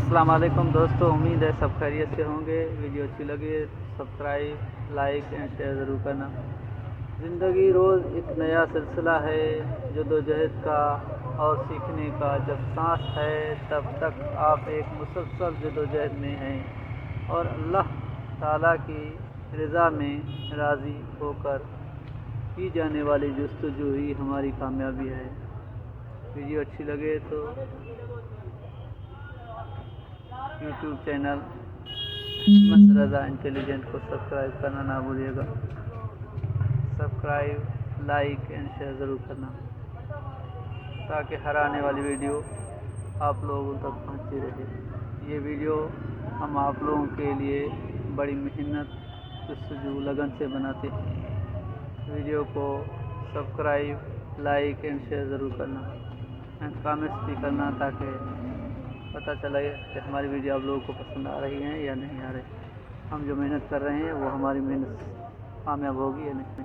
अस्सलाम वालेकुम दोस्तों, उम्मीद है सब खैरियत से होंगे। वीडियो अच्छी लगी सब्सक्राइब लाइक एंड शेयर ज़रूर करना। ज़िंदगी रोज़ एक नया सिलसिला है जद्दोजहद का और सीखने का। जब सांस है तब तक आप एक मुसलसल जद्दोजहद में हैं और अल्लाह ताला की रज़ा में राज़ी होकर की जाने वाली जस्तजू ही हमारी कामयाबी है। वीडियो अच्छी लगे तो यूट्यूब चैनल अहमद रज़ा इंटेलिजेंट को सब्सक्राइब करना ना भूलिएगा। सब्सक्राइब लाइक एंड शेयर ज़रूर करना ताकि हर आने वाली वीडियो आप लोगों तक पहुंचती रहे। ये वीडियो हम आप लोगों के लिए बड़ी मेहनत जस्तजू लगन से बनाते हैं। वीडियो को सब्सक्राइब लाइक एंड शेयर ज़रूर करना एंड कमेंट्स भी करना ताकि पता चले कि हमारी वीडियो आप लोगों को पसंद आ रही हैं या नहीं आ रही। हम जो मेहनत कर रहे हैं वो हमारी मेहनत कामयाब होगी या नहीं।